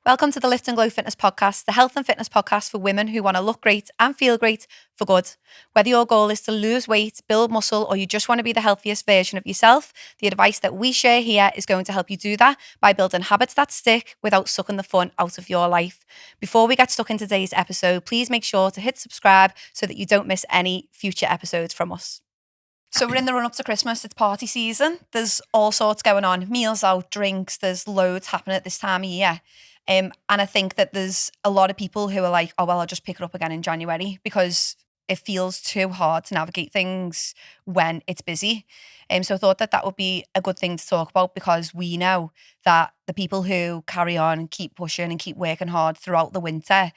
Welcome to the Lift and Glow Fitness Podcast, the health and fitness podcast for women who want to look great and feel great for good. Whether your goal is to lose weight, build muscle, or you just want to be the healthiest version of yourself, the advice that we share here is going to help you do that by building habits that stick without sucking the fun out of your life. Before we get stuck in today's episode, please make sure to hit subscribe so that you don't miss any future episodes from us. So we're in the run up to Christmas, it's party season. There's all sorts going on, meals out, drinks, there's loads happening at this time of year. And I think that there's a lot of people who are like, oh, well, I'll just pick it up again in January because it feels too hard to navigate things when it's busy. So I thought that would be a good thing to talk about because we know that the people who carry on and keep pushing and keep working hard throughout the winter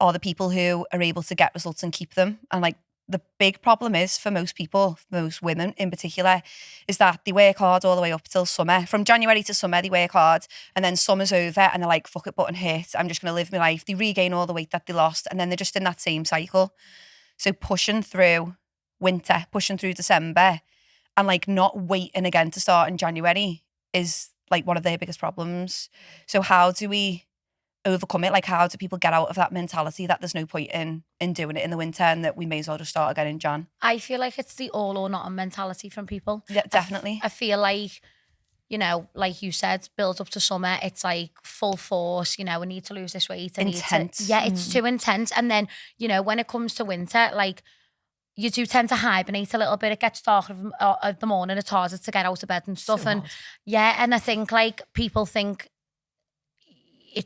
are the people who are able to get results and keep them. And like, the big problem is for most people, most women in particular, is that they work hard all the way up till summer. From January to summer, they work hard and then summer's over and they're like, fuck it, button hit. I'm just going to live my life. They regain all the weight that they lost and then they're just in that same cycle. So pushing through winter, pushing through December and like not waiting again to start in January is like one of their biggest problems. So how do we overcome it? Like how do people get out of that mentality that there's no point in doing it in the winter and that we may as well just start again in Jan? I feel like it's the all or nothing mentality from people. Yeah, definitely. I feel like, you know, like you said, build up to summer, it's like full force, you know, I need to lose this weight. Intense. It's too intense. And then, you know, when it comes to winter, like you do tend to hibernate a little bit. It gets dark of the morning, it's harder to get out of bed and stuff. So and hard. yeah, and I think like people think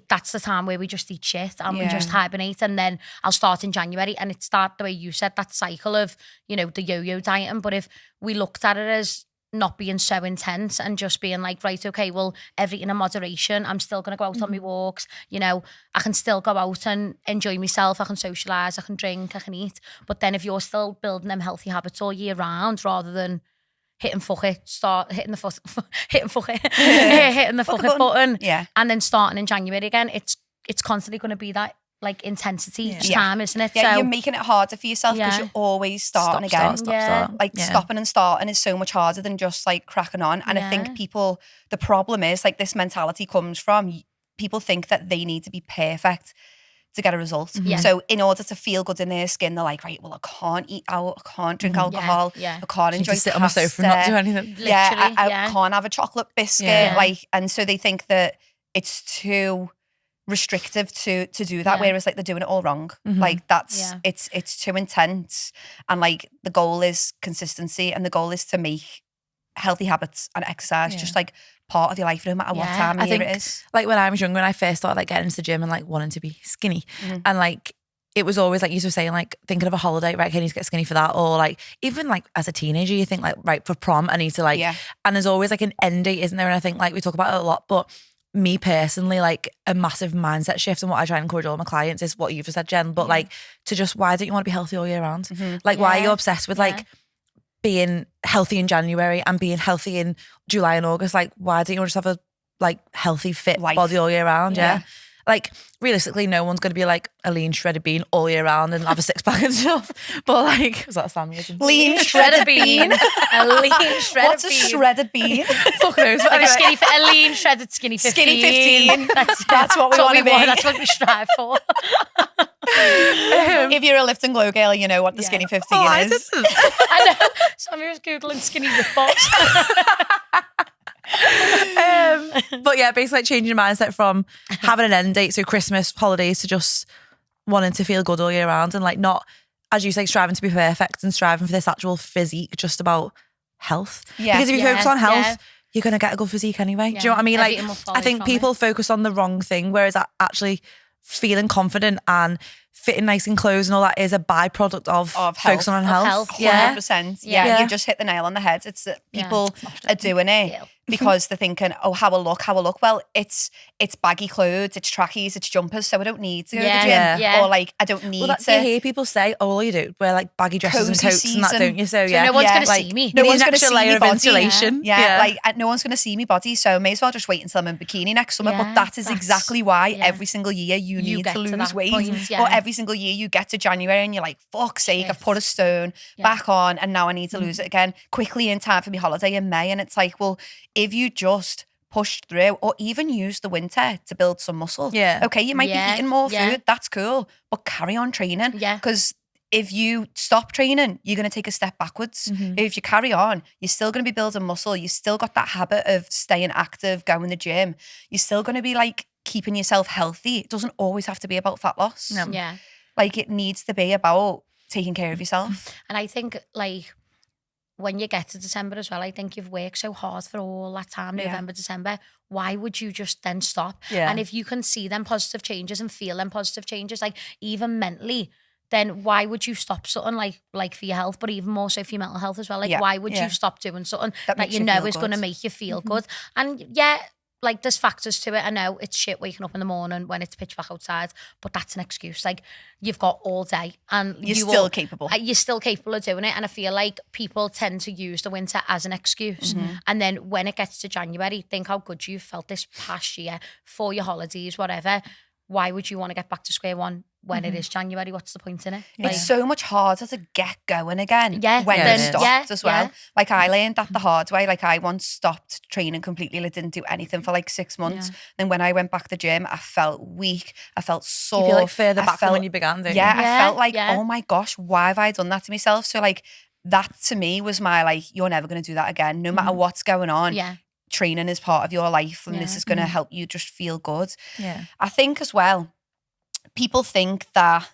that's the time where we just eat shit and we just hibernate, and then I'll start in January and it start the way you said, that cycle of, you know, the yo-yo dieting. But if we looked at it as not being so intense and just being like, right, okay, well, everything in moderation, I'm still going to go out on my walks, you know, I can still go out and enjoy myself, I can socialise, I can drink, I can eat. But then if you're still building them healthy habits all year round rather than hitting fuck it, start hitting the fuck hitting fuck it, hitting the fuck it button, and then starting in January again, it's constantly going to be that like intensity each time, isn't it? Yeah, so you're making it harder for yourself because you're always starting again. Like stopping and starting is so much harder than just like cracking on. And I think people, the problem is like this mentality comes from people think that they need to be perfect to get a result. So in order to feel good in their skin, they're like, right, well, I can't eat out, I can't drink alcohol, I can't enjoy sit on my sofa and not do anything. I can't have a chocolate biscuit. Like, and so they think that it's too restrictive to do that, whereas like they're doing it all wrong. Like that's it's too intense. And like the goal is consistency, and the goal is to make healthy habits and exercise just like part of your life no matter what time of year it is. Like when I was younger, when I first started like getting into the gym and like wanting to be skinny, and like it was always like you were saying, like thinking of a holiday, right, okay, I need to get skinny for that. Or like even like as a teenager you think like, right, for prom I need to like, and there's always like an end date, isn't there? And I think like we talk about it a lot, but me personally, like a massive mindset shift, and what I try and encourage all my clients is what you've just said, Jen, but like to just, why don't you want to be healthy all year round? Like why are you obsessed with like being healthy in January and being healthy in July and August? Like why don't you just have a like healthy fit body all year round? Like realistically no one's going to be like a lean shredded bean all year round and have a six pack and stuff, but like, was that a Samuel? Lean shredded bean. A lean shredded bean. What's a shredded bean? Fuck knows. Like a lean shredded skinny 15. Skinny 15. That's what we want to be. That's what we strive for. If you're a Lift and Glow girl, you know what the skinny 15 is. I know. Somebody was Googling skinny whip box. But yeah, basically like changing your mindset from having an end date, so Christmas, holidays, to just wanting to feel good all year round, and like not, as you say, striving to be perfect and striving for this actual physique, just about health. Because if you focus on health, you're going to get a good physique anyway. Do you know what I mean? Like I think people focus on the wrong thing, whereas actually feeling confident and fitting nice in clothes and all that is a byproduct of focusing on health. 100%. Yeah, you just hit the nail on the head. It's that people are doing it because they're thinking, oh, how I look. Well, it's baggy clothes, it's trackies, it's jumpers, so I don't need to go to the gym. Or like, I don't need to. You hear people say, oh, all you do, wear like baggy dresses and coats and that, don't you? So no one's going to see me. No one's going to see layer me of insulation. Like no one's going to see me body, so I may as well just wait until I'm in bikini next summer. But that is exactly why every single year you need to lose weight. Or every single year you get to January and you're like, fuck's sake, I've put a stone back on and now I need to lose it again quickly in time for my holiday in May. And it's like, well, if you just pushed through, or even use the winter to build some muscle. Yeah. Okay, you might be Yeah, eating more yeah. food, that's cool, but carry on training. Yeah. Because if you stop training, you're going to take a step backwards. If you carry on, you're still going to be building muscle. You still got that habit of staying active, going to the gym. You're still going to be like keeping yourself healthy. It doesn't always have to be about fat loss. No. Yeah. Like it needs to be about taking care of yourself. And I think like when you get to December as well, I think you've worked so hard for all that time, Yeah. November, December. Why would you just then stop? Yeah. And if you can see them positive changes and feel them positive changes, like even mentally, then why would you stop something like for your health, but even more so for your mental health as well? Like, Yeah. why would Yeah. you stop doing something That that makes you you know feel is going to good. make you feel good? And yeah, like there's factors to it. I know it's shit waking up in the morning when it's pitch black outside, but that's an excuse. Like you've got all day and You're still capable. You're still capable of doing it. And I feel like people tend to use the winter as an excuse. And then when it gets to January, think how good you've felt this past year for your holidays, whatever. Why would you want to get back to square one when it is January? What's the point in it? It's so much harder to get going again Yeah, when yeah, you it is. stopped as well. Yeah. Like I learned that the hard way. Like I once stopped training completely. I didn't do anything for like 6 months. Then when I went back to the gym, I felt weak. I felt sore. You feel like further I back than felt- when you began, don't Yeah, you? I felt like, Yeah. oh my gosh, why have I done that to myself? So like that to me was my like, you're never going to do that again. No matter what's going on, Yeah. training is part of your life and this Yeah. is going to help you just feel good. Yeah. I think as well, people think that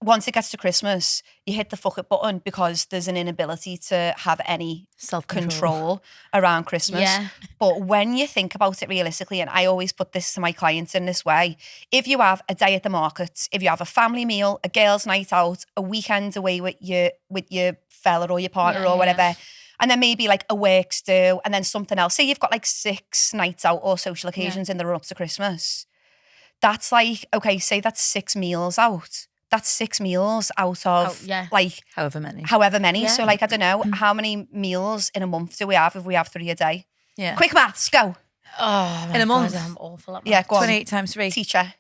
once it gets to Christmas, you hit the fuck it button because there's an inability to have any control around Christmas. Yeah. But when you think about it realistically, and I always put this to my clients in this way, if you have a day at the market, if you have a family meal, a girls' night out, a weekend away with your fella or your partner Yeah, or yeah. whatever, and then maybe like a works do, and then something else. Say you've got like 6 nights out or social occasions in the run up to Christmas. That's like, okay, say that's 6 meals out. That's 6 meals out of like however many. Yeah. So like, I don't know, how many meals in a month do we have if we have 3 a day? Yeah. Quick maths, go. Oh, my In a month. God, I'm awful at maths. Yeah, go on. 28 times 3. Teacher.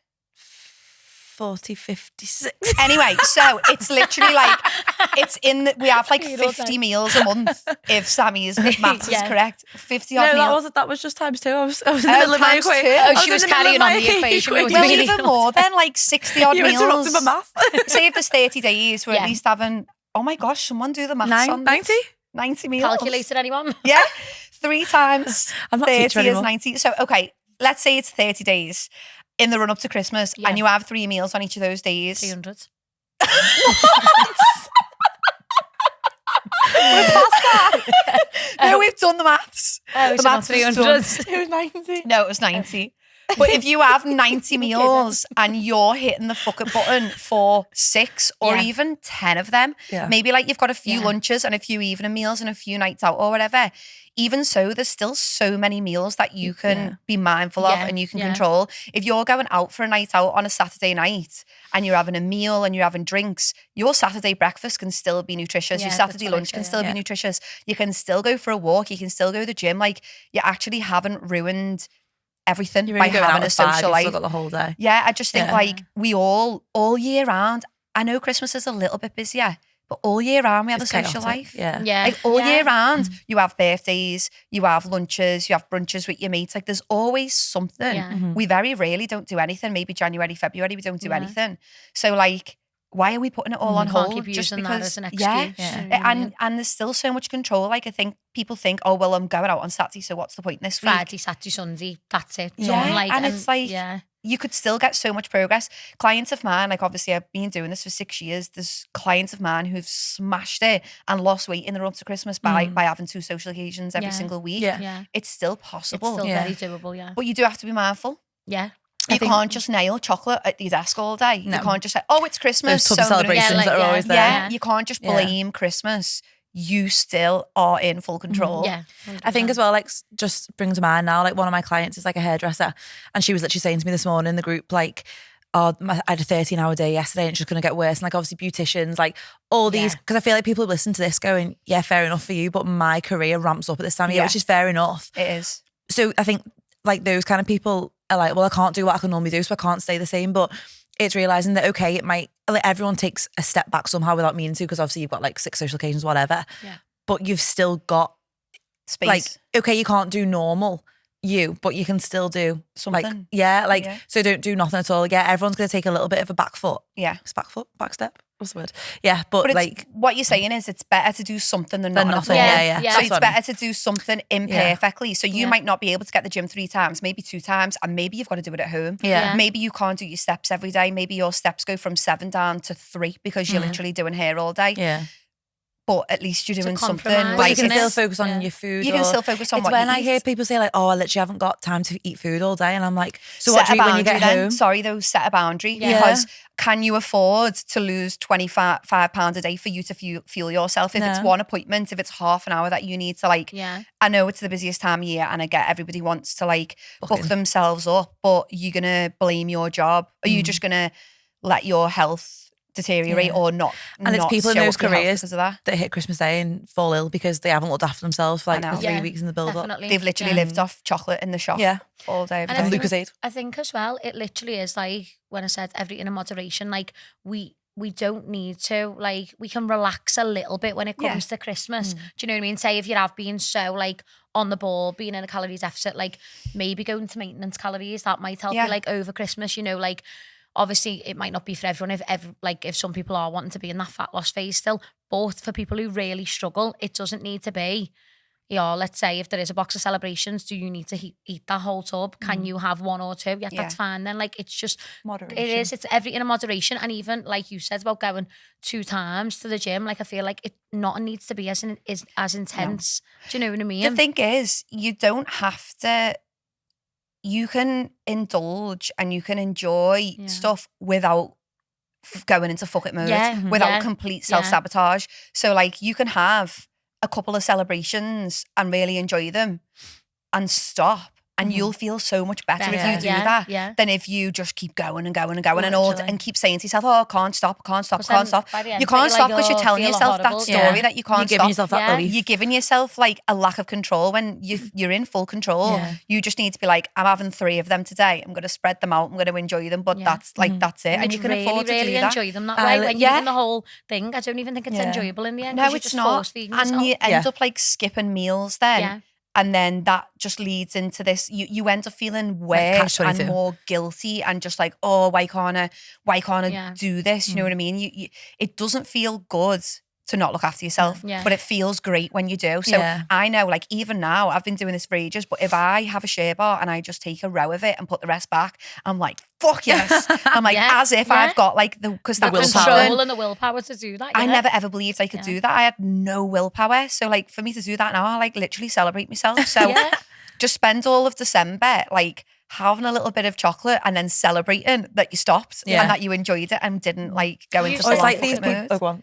40, 56. Anyway, so it's literally like, we have like Read all 50 day. meals a month if Sammy's maths is Yeah. correct. 50 No, odd meals. that was just times 2. I was in the middle of my times equation. two? I Oh, she in was the middle of carrying on my the equation. It was Well, really even more than like 60 odd You meals. interrupted my math. Say if there's 30 days, we're Yeah. at least having, oh my gosh, someone do the maths on 90? this. 90 meals. Calculated anyone? Yeah. 3 times I'm not a 30 teacher is anymore. 90. So, okay, let's say it's 30 days in the run up to Christmas Yeah. and you have 3 meals on each of those days. 300. We're past that. No, we've done the maths. Oh, The so not maths was 300. done. It was 90. No, it was 90. But if you have 90 meals and you're hitting the fuck it button for 6 or Yeah. even 10 of them, Yeah. maybe like you've got a few Yeah. lunches and a few evening meals and a few nights out or whatever. Even so, there's still so many meals that you can Yeah. be mindful of Yeah, and you can yeah. control. If you're going out for a night out on a Saturday night and you're having a meal and you're having drinks, your Saturday breakfast can still be nutritious. Yeah, Your that's Saturday what I lunch say, can still yeah. be nutritious. You can still go for a walk. You can still go to the gym. Like you actually haven't ruined everything You're by only going out having a at 5, social you've life. still got the whole day. Yeah, I just think Yeah. like we all year round, I know Christmas is a little bit busier, but all year round we have It's a social chaotic. life. Yeah. Yeah. Like all yeah. year round, you have birthdays, you have lunches, you have brunches with your mates. Like there's always something. Yeah. We very rarely don't do anything. Maybe January, February, we don't do Yeah. anything. So like, why are we putting it all on You can't hold? keep Just using because, that as an excuse. yeah. Yeah. You know what I mean? And there's still so much control. Like I think people think, oh well, I'm going out on Saturday, so what's the point this week? Friday, Saturday, Sunday, that's it. Yeah, Done, and it's like- yeah. You could still get so much progress. Clients of mine, like obviously I've been doing this for 6 years. There's clients of mine who've smashed it and lost weight in the run up to Christmas by having 2 social occasions every Yeah. single week. Yeah. Yeah. It's still It's possible. still Yeah. very doable, yeah. But you do have to be mindful. Yeah. You think- can't just nail chocolate at your desk all day. No. You can't just say, oh, it's Christmas. Those tub so I'm gonna- celebrations like, that are yeah, always there. Yeah, you can't just Yeah. blame Christmas. You still are in full control. Yeah. I think as well, like, just brings to mind now, like, one of my clients is like a hairdresser, and she was literally saying to me this morning in the group, like, oh, I had a 13-hour day yesterday and it's just going to get worse. And like, obviously beauticians, like all these, Yeah. because I feel like people listen to this going, yeah, fair enough for you, but my career ramps up at this time of year, Yeah. which is fair enough. It is. So I think like those kind of people are like, well, I can't do what I can normally do, so I can't stay the same. But it's realizing that, okay, it might, like everyone takes a step back somehow without meaning to, because obviously you've got like 6 social occasions, whatever. Yeah. But you've still got Space. like, okay, you can't do normal, you, but you can still do Something. So don't do nothing at all. Yeah, everyone's going to take a little bit of a back foot. Yeah. It's back foot, back step. What's the word? Yeah, but it's, like what you're saying is it's better to do something than Than nothing. nothing. at all. Yeah. So That's it's what I mean. better to do something imperfectly. So you might not be able to get the gym 3 times, maybe 2 times, and maybe you've got to do it at home. Yeah. Maybe you can't do your steps every day. Maybe your steps go from 7 down to 3 because you're literally doing hair all day. Yeah. But at least you're doing something. compromise, But you can isn't still it? focus on your food. You can still focus on it's what when you I eat. hear people say like, "Oh, I literally haven't got time to eat food all day," and I'm like, "So Set what do a you eat when you boundary get then. home?" Sorry, though, set a boundary Yeah. because can you afford to lose £25 a day for you to fuel yourself? If it's No. one appointment, if it's half an hour that you need to I know it's the busiest time of year and I get everybody wants to book themselves up, but you're going to blame your job. Are you just going to let your health deteriorate or not? And it's not people in show those up your health careers because of that. that hit Christmas Day and fall ill because they haven't looked after themselves for I like know. the 3 weeks in the build up. Definitely. They've literally lived off chocolate in the shop all day. Every And day. Lucozade. I think as well, it literally is like when I said everything in moderation, like we don't need to, like we can relax a little bit when it comes to Christmas. Do you know what I mean? Say if you have been so like on the ball, being in a calorie deficit, like maybe going to maintenance calories, that might help you like over Christmas, you know, like obviously it might not be for everyone if some people are wanting to be in that fat loss phase still, but for people who really struggle, it doesn't need to be, let's say if there is a box of celebrations, do you need to eat that whole tub? Can you have 1 or 2? Yeah, that's fine then. Like it's just Moderation. it's everything in moderation. And even like you said about going 2 times to the gym, like I feel like nothing needs to be as intense. Do you know what I mean? The thing is, you don't have to. You can indulge and you can enjoy stuff without going into fuck it mode, without complete self-sabotage. So like you can have a couple of celebrations and really enjoy them and stop. And you'll feel so much better if you do that than if you just keep going and going and going and keep saying to yourself, "Oh, I can't stop, I can't stop, I can't stop." You can't stop because you're telling yourself that story that you can't You're giving yourself that belief. You're giving yourself like a lack of control when you're in full control. You just need to be like, "I'm having 3 of them today. I'm going to spread them out. I'm going to enjoy them." But that's that's it. And you can really, afford to really do that. enjoy them that way. When you're doing the whole thing, I don't even think it's enjoyable in the end. No, it's not. And you end up like skipping meals then. Yeah. And then that just leads into this. You end up feeling worse Like and more guilty, and just like, oh, why can't I do this? You know what I mean? You it doesn't feel good to not look after yourself, but it feels great when you do. So I know, like even now, I've been doing this for ages, but if I have a share bar and I just take a row of it and put the rest back, I'm like, fuck yes. I'm like, as if I've got like because that control and the willpower to do that. I never ever believed I could do that. I had no willpower. So like for me to do that now, I like literally celebrate myself. So just spend all of December like having a little bit of chocolate and then celebrating that you stopped and that you enjoyed it and didn't like go into it's like these these people. Go on.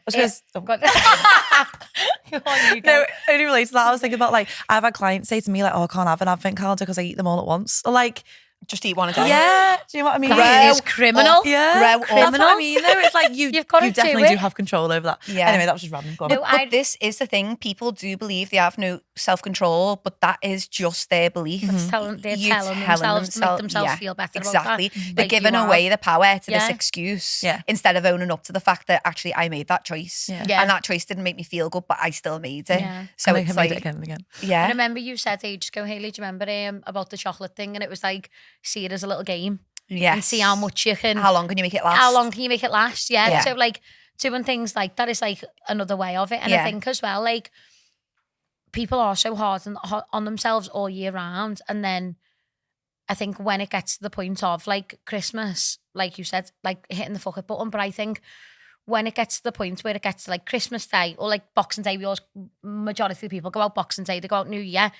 You No, only related to that. I was thinking about like I've had clients say to me like, "Oh, I can't have an advent calendar because I eat them all at once." Or like, just eat one a day. yeah, do you know what I mean? That is criminal. Yeah, Grow that's up. what I mean. Though it's like you You've got to you definitely do do have control over that. Yeah. Anyway, that was just random. Go on. No, But this is the thing. People do believe they have no self-control, but that is just their belief. They're telling themselves to make themselves feel better. Exactly. About that. They're Like giving you away have. the power to this excuse instead of owning up to the fact that actually I made that choice. Yeah. And that choice didn't make me feel good, but I still made it. Yeah. So And it's I made like, it again and again. yeah. I remember you said ages ago, Hayley, do you remember about the chocolate thing? And it was like, see it as a little game. Yes. And see how much you can. How long can you make it last? How long can you make it last? Yeah. Yeah. So like doing things like that is like another way of it. And I think as well, like people are so hard on themselves all year round. And then I think when it gets to the point of like Christmas, like you said, like hitting the fuck it button. But I think when it gets to the point where it gets to like Christmas Day or like Boxing Day, majority of the people go out Boxing Day, they go out New Year.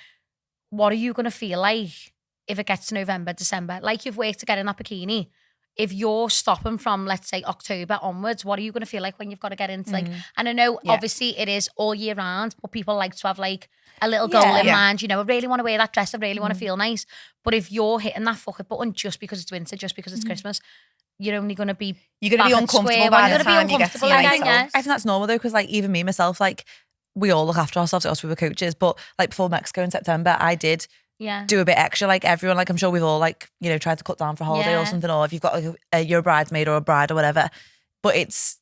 What are you going to feel like if it gets to November, December? Like you've worked to get in that bikini. If you're stopping from, let's say, October onwards, what are you going to feel like when you've got to get into like, and I know obviously it is all year round, but people like to have like a little goal in mind, you know, I really want to wear that dress, I really want to feel nice. But if you're hitting that fuck it button just because it's winter, just because it's Christmas, you're only going to be You're going to be uncomfortable by the time you get to your I think that's normal though, because like even me, myself, like we all look after ourselves, us we were coaches, but like before Mexico in September, I did do a bit extra, like everyone, like I'm sure we've all like, you know, tried to cut down for a holiday or something, or if you've got like you're a bridesmaid or a bride or whatever, but it's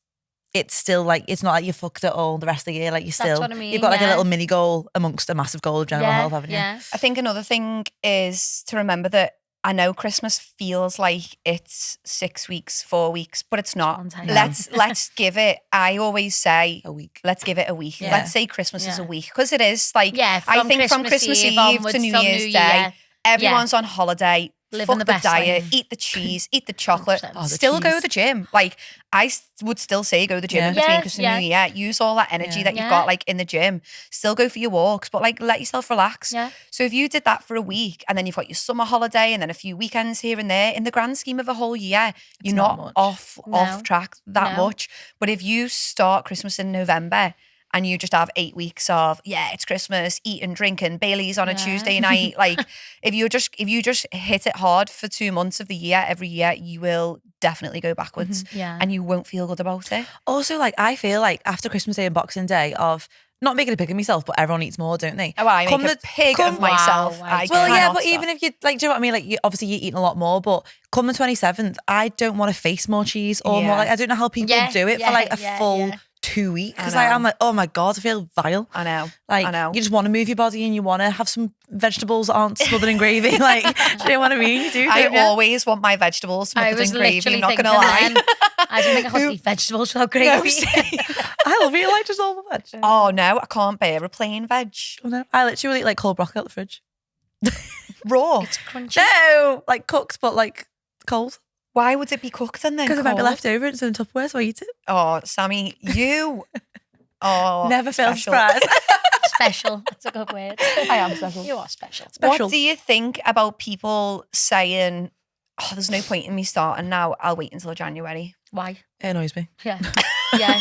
it's still like, it's not like you fucked it all the rest of the year. Like you're That's still, what I mean, you've got like a yeah. little mini goal amongst a massive goal of general health, haven't you? Yeah. I think another thing is to remember that I know Christmas feels like it's 6 weeks, 4 weeks, but it's not. One time. Let's give it, I always say, A week. let's give it a week. Yeah. Let's say Christmas is a Yeah. week, because it is like, Yeah, I from think from Christmas Christmas Eve Eve onwards to New till Year's New Day, Year. everyone's on holiday. Living Fuck the the best diet, life. eat the cheese, eat the chocolate, 100%. Oh, the still go cheese. to the gym. Like would still say go to the gym Yeah. in between Yeah, Christmas and New Year. Use all that energy Yeah. that you've Yeah. got like in the gym. Still go for your walks, but like let yourself relax. Yeah. So if you did that for a week and then you've got your summer holiday and then a few weekends here and there, in the grand scheme of a whole year, you're not not much. off No. track that No. much. But if you start Christmas in November and you just have 8 weeks of, it's Christmas, eating, drinking, Bailey's on a Yeah. Tuesday night. Like if you just hit it hard for 2 months of the year, every year, you will definitely go backwards Yeah. and you won't feel good about it. Also, like, I feel like after Christmas Day and Boxing Day of not making a pig of myself, but everyone eats more, don't they? Oh, I Come make a the- pig come- of myself. Wow, I Well, yeah, cannot but stop. even if you, like, do you know what I mean? Like, obviously you're eating a lot more, but come the 27th, I don't want to face more cheese or more. Yeah. Like, I don't know how people Yeah, do it for yeah, like a yeah, full yeah. 2 weeks. I Because like, know. I'm like, oh my God, I feel vile. I know. Like, I know. you just want to move your body and you want to have some vegetables that aren't smothered in gravy. Like, do you know what I mean? You do, I don't you? always want my vegetables I smothered was in gravy, literally I'm not thinking going to lie. then, I don't think I could eat vegetables without gravy. I love you, like, just all the veg. Oh no, I can't bear a plain veg. Oh, no. I literally will eat like cold broccoli out the fridge. Raw. It's crunchy. No, like cooked, but like cold. Why would it be cooked and then Because it might be cold? left over and it's in Tupperware, so I eat it. Oh, Sammy, you are Never feel special. surprised. Special. That's a good word. I am special. You are special. Special. What do you think about people saying, "Oh, there's no point in me starting now. I'll wait until January." Why? It annoys me. Yeah. Yeah.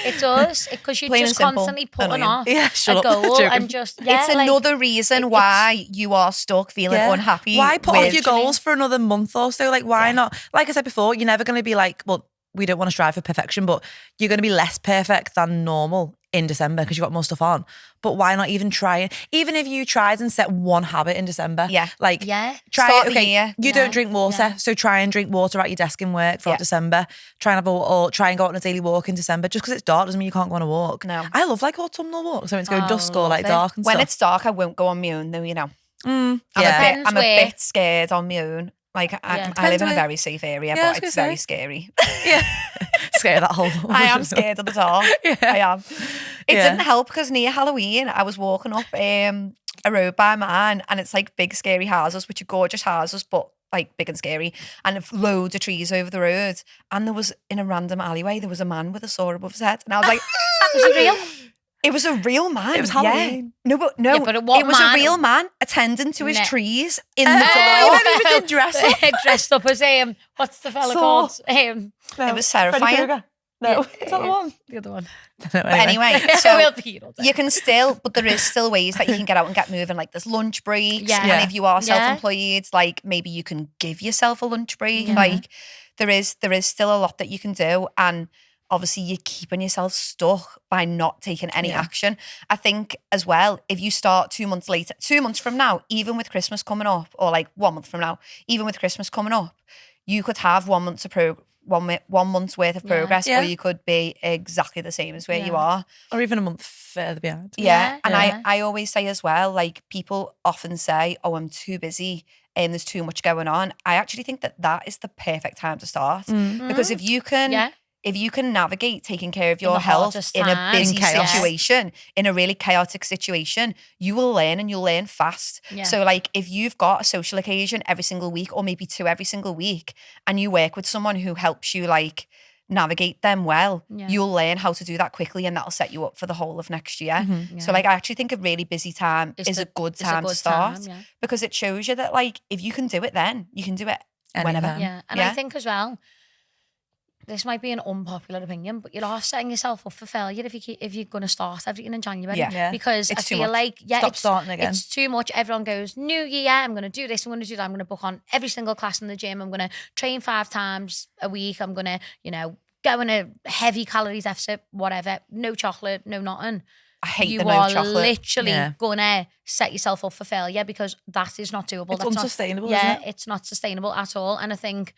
It does. Because you're Plain just and simple. constantly putting Annoying. off Yeah, shut a up. goal Joking. and just, It's another reason why you are stuck feeling Yeah. unhappy. Why put with, off your goals for another month or so? Like, why Yeah. not? Like I said before, you're never going to be like, well, we don't want to strive for perfection, but you're going to be less perfect than normal in December because you've got more stuff on. But why not even try it? Even if you tried and set one habit in December, Yeah. like Yeah. try Start it. the Okay, year. you Yeah. don't drink water, Yeah. so try and drink water at your desk in work throughout Yeah. December. Try and have or try and go out on a daily walk in December. Just because it's dark doesn't mean you can't go on a walk. No. I love like autumnal walks. So it's go Oh, dusk or love like it. dark and when stuff. it's dark, I won't go on my own though, you know. Yeah. Depends I'm a where. bit scared on my own. Like Yeah. I live Depends in a where- very safe area, Yeah, I was but it's gonna very say. scary. Yeah. Scared of that whole. I am scared of the dark. Yeah. I am. It Yeah. didn't help because near Halloween, I was walking up a road by mine, and it's like big scary houses, which are gorgeous houses, but like big and scary, and loads of trees over the road. And there was in a random alleyway, there was a man with a saw above his head, and I was like, Was it real? It was a real man. It was yeah. Halloween. No, but no, Yeah, but what it was man- a real man attending to his Ne- trees in the Oh, dark. you never did dress up. Dressed up as what's the fella Saw. called? It was terrifying. No, is that the one? The other one. No, But anyway, We'll so be here all day. you can still, but there is still ways that you can get out and get moving. Like there's lunch breaks. Yeah. And Yeah. if you are Yeah. self-employed, like maybe you can give yourself a lunch break. Yeah. Like there is still a lot that you can do. And obviously you're keeping yourself stuck by not taking any Yeah. action. I think as well, if you start 2 months later, 2 months from now, even with Christmas coming up, or like 1 month from now, even with Christmas coming up, you could have 1 month's one month's worth of Yeah. progress, Yeah. or you could be exactly the same as where you Yeah. are. Or even a month further behind. Yeah. Yeah, And yeah. I always say as well, like people often say, oh, I'm too busy and there's too much going on. I actually think that is the perfect time to start. Because if you can Yeah. if you can navigate taking care of your the health hardest in a time. busy In chaos. situation, in a really chaotic situation, you will learn and you'll learn fast. Yeah. So like if you've got a social occasion every single week or maybe 2 every single week and you work with someone who helps you like navigate them well, Yeah. you'll learn how to do that quickly and that'll set you up for the whole of next year. So Yeah. like I actually think a really busy time It's is the- a good it's a time to good start time, yeah. because it shows you that like if you can do it then, you can do it whenever. Anytime. Yeah, and Yeah. I think as well, this might be an unpopular opinion, but you're off setting yourself up for failure if you're going to start everything in January. Yeah. Yeah. Because It's I too feel much. like Stop starting again. It's too much. Everyone goes New Year. I'm going to do this. I'm going to do that. I'm going to book on every single class in the gym. I'm going to train 5 times a week. I'm going to go in a heavy calories deficit. Whatever. No chocolate. No nothing. I hate You the no are chocolate. literally Yeah. gonna set yourself up for failure because that is not doable. It's That's not- unsustainable, Yeah, isn't it? it's not sustainable at all. And I think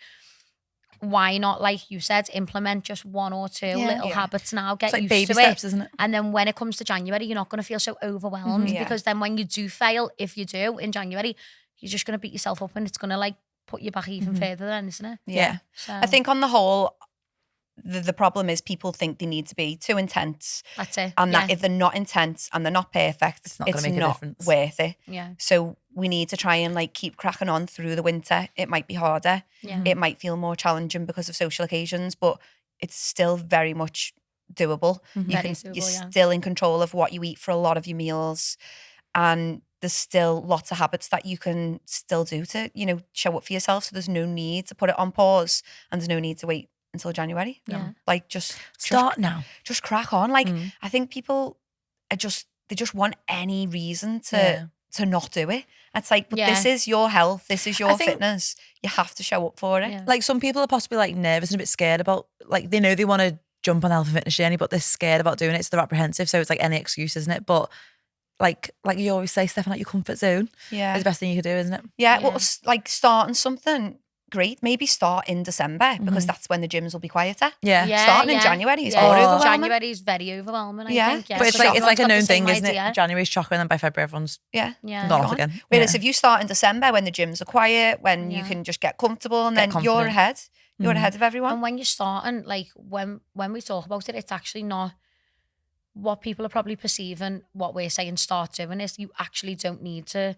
why not, like you said, implement just one or two little habits now, get It's like used baby to steps, it. isn't it? And then when it comes to January, you're not going to feel so overwhelmed Yeah. because then when you do fail, if you do in January, you're just going to beat yourself up and it's going to like put you back even further then, isn't it? Yeah. So I think on the whole, the problem is people think they need to be too intense. that's it. And that if they're not intense and they're not perfect, It's not gonna make a difference. worth it. Yeah. So we need to try and like keep cracking on through the winter. It might be harder. Yeah. It might feel more challenging because of social occasions, but it's still very much doable. Very You're doable, yeah. still in control of what you eat for a lot of your meals. And there's still lots of habits that you can still do to, show up for yourself. So there's no need to put it on pause and there's no need to wait until January. Yeah. Like just Start now. Just crack on. Like I think people are they just want any reason to not do it. It's like, but this is your health, this is your fitness. You have to show up for it. Yeah. Like some people are possibly like nervous and a bit scared about, like they know they want to jump on the health and fitness journey, but they're scared about doing it. So they're apprehensive. So it's like any excuse, isn't it? But like you always say, stepping out your comfort zone Yeah. is the best thing you could do, isn't it? Yeah. Well, like starting something great. Maybe start in December because that's when the gyms will be quieter. Yeah. Starting in January is more overwhelming. January is very overwhelming, I think. Yeah. But it's So like everyone's a got known the same thing, isn't idea. it? January's chocker and then by February everyone's Yeah. Yeah. gone off again. Whereas if you start in December when the gyms are quiet, when you can just get comfortable and Get then you're confident. ahead. You're ahead of everyone. And when you're starting, like when we talk about it, it's actually not what people are probably perceiving. What we're saying, start doing is you actually don't need to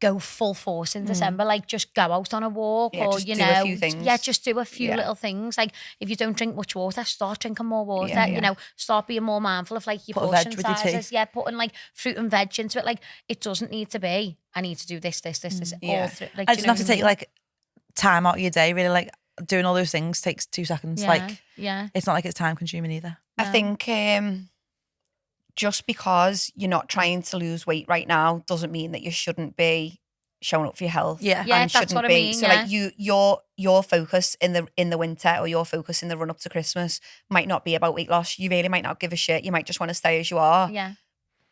go full force in December. Like just go out on a walk or just do a few things. Yeah, just do a few little things. Like if you don't drink much water, start drinking more water. Yeah. You know, start being more mindful of like your Put a portion veg with your tea. sizes. Yeah, putting like fruit and veg into it. Like it doesn't need to be. I need to do this all through. Like, I do just you know have to what I take mean? like time out of your day, really. Like doing all those things takes 2 seconds. Like it's not like it's time consuming either. I think just because you're not trying to lose weight right now doesn't mean that you shouldn't be showing up for your health. Yeah, and that's shouldn't what I be. mean, So like your focus in the winter or your focus in the run up to Christmas might not be about weight loss. You really might not give a shit. You might just want to stay as you are. Yeah.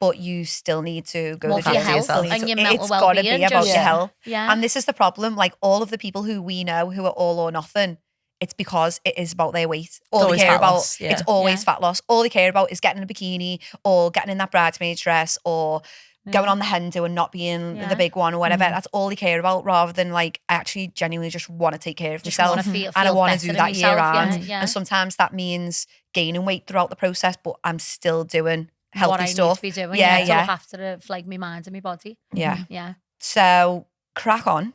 But you still need to go More the for your distance. health Still need and your to- mental It's got to be well-being, about just- your health. Yeah. And this is the problem. Like all of the people who we know who are all or nothing, it's because it is about their weight. All they always care fat about, loss, yeah. it's always Yeah. fat loss. All they care about is getting in a bikini or getting in that bridesmaid dress or going on the hen do and not being Yeah. the big one or whatever. That's all they care about, rather than like, I actually genuinely just want to take care of Just myself wanna feel and I want to better do in that year yourself, yeah, round. yeah. And sometimes that means gaining weight throughout the process, but I'm still doing healthy what I stuff. need to be doing. Yeah, To yeah. look after like my mind and my body. Yeah. Yeah. So crack on.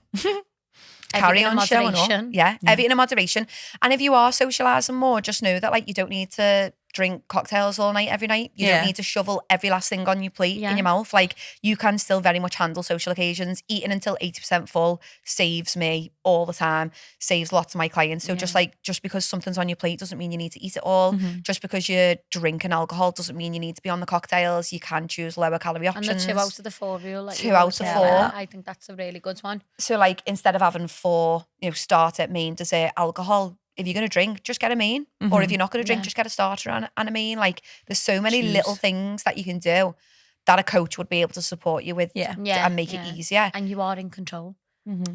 Carry Everything in on showing up. moderation. Yeah, everything in moderation. And if you are socialising more, just know that like you don't need to drink cocktails all night every night. You don't need to shovel every last thing on your plate in your mouth. Like you can still very much handle social occasions. Eating until 80% full saves me all the time, saves lots of my clients. So just because something's on your plate doesn't mean you need to eat it all. Just because you're drinking alcohol doesn't mean you need to be on the cocktails. You can choose lower calorie And options. the 2 out of the 4 rule. Like 2 out of 4. I think that's a really good one. So like instead of having 4, starter, main, dessert, alcohol, if you're going to drink, just get a main. Or if you're not going to drink, just get a starter and a main. Like there's so many little things that you can do that a coach would be able to support you with and make it easier. And you are in control.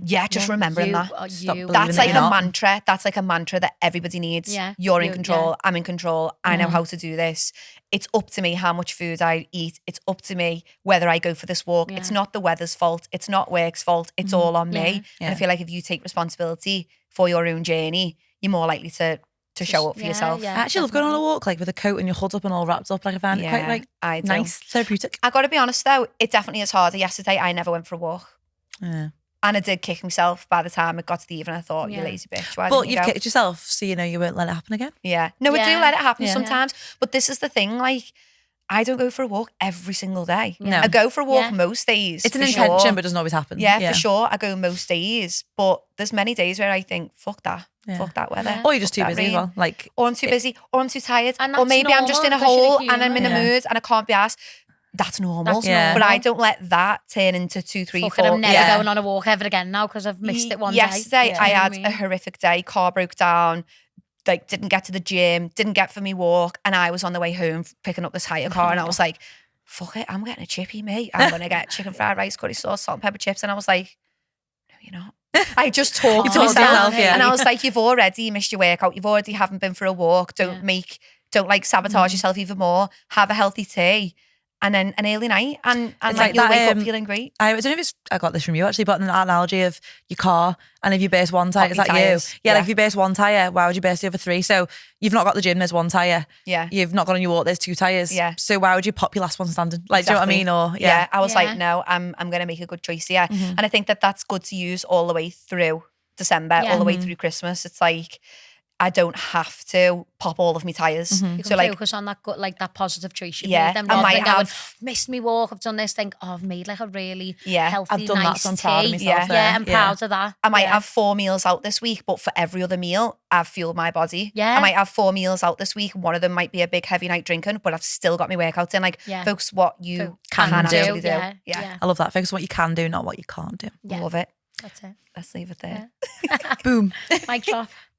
Yeah, just remembering You that. are Stop you. believing That's that like you're a not. mantra. That's like a mantra that everybody needs. Yeah. You're in You- control. yeah. I'm in control. I know how to do this. It's up to me how much food I eat. It's up to me whether I go for this walk. It's Yeah. not the weather's fault. It's not work's fault. It's all on me. Yeah. And I feel like if you take responsibility for your own journey, you're more likely to show up for yourself. yeah. I actually love going on a walk like with a coat and your hood up and all wrapped up. Like I find it quite like I do. nice, therapeutic. I got to be honest though, it definitely is harder. Yesterday, I never went for a walk. Yeah. And I did kick myself by the time it got to the evening. I thought, you Yeah. lazy bitch. Why But didn't you you've go? kicked yourself, so you know you won't let it happen again. Yeah. No, I do Yeah. let it happen Yeah. sometimes. But this is the thing, like, I don't go for a walk every single day. No. I go for a walk Yeah. most days. It's an for intention, sure. but it doesn't always happen. Yeah, for sure. I go most days. But there's many days where I think, fuck that. Yeah. Fuck that weather. Or you're just fuck too that busy as rain. well. Like Or I'm too busy. Or I'm too tired. And Or that's maybe I'm just in a normal, 'cause you're hole and I'm in a human. mood and I can't be asked. That's normal. That's Yeah. But I normal. don't let that turn into 2, 3, Fuck 4. it, I'm never Yeah. going on a walk ever again now because I've missed it one Yesterday, day. I You know had what a horrific day. Car broke down. Like, didn't get to the gym. Didn't get for me walk. And I was on the way home picking up this hire car. And I was like, fuck it. I'm getting a chippy, mate. I'm going to get chicken fried rice, curry sauce, salt and pepper chips. And I was like, no, you're not. I just talked to told myself. yourself, yeah. And I was like, you've already missed your workout. You've already haven't been for a walk. Don't like sabotage yourself even more. Have a healthy tea. And then an early night, and like you'll wake up feeling great. I don't know if I got this from you actually, but an analogy of your car, and if you burst one tire, is that tires. you? Yeah, like if you burst one tire, why would you burst the other three? So you've not got the gym, there's one tire. Yeah. You've not gone on your walk, there's 2 tires. Yeah. So why would you pop your last one standing? Like, do you know what I mean? Or yeah, I was like, no, I'm going to make a good choice here. And I think that that's good to use all the way through December, all the way through Christmas. It's like, I don't have to pop all of my tires. You can So like, focus on that good, like that positive choice you Yeah, made. Then I rather might than going, have- missed me walk, I've done this thing. Oh, I've made like a really Yeah, healthy, I've done that, nice so I'm proud of tea. myself there. Yeah, I'm Yeah. proud of that. I might Yeah. have 4 meals out this week, but for every other meal, I've fueled my body. Yeah. I might have 4 meals out this week. One of them might be a big heavy night drinking, but I've still got my workouts in. Like, Yeah. focus what you Can can do. actually do. Yeah. Yeah. I love that. Focus on what you can do, not what you can't do. Yeah. Love it. That's it. Let's leave it there. Boom. Mic drop.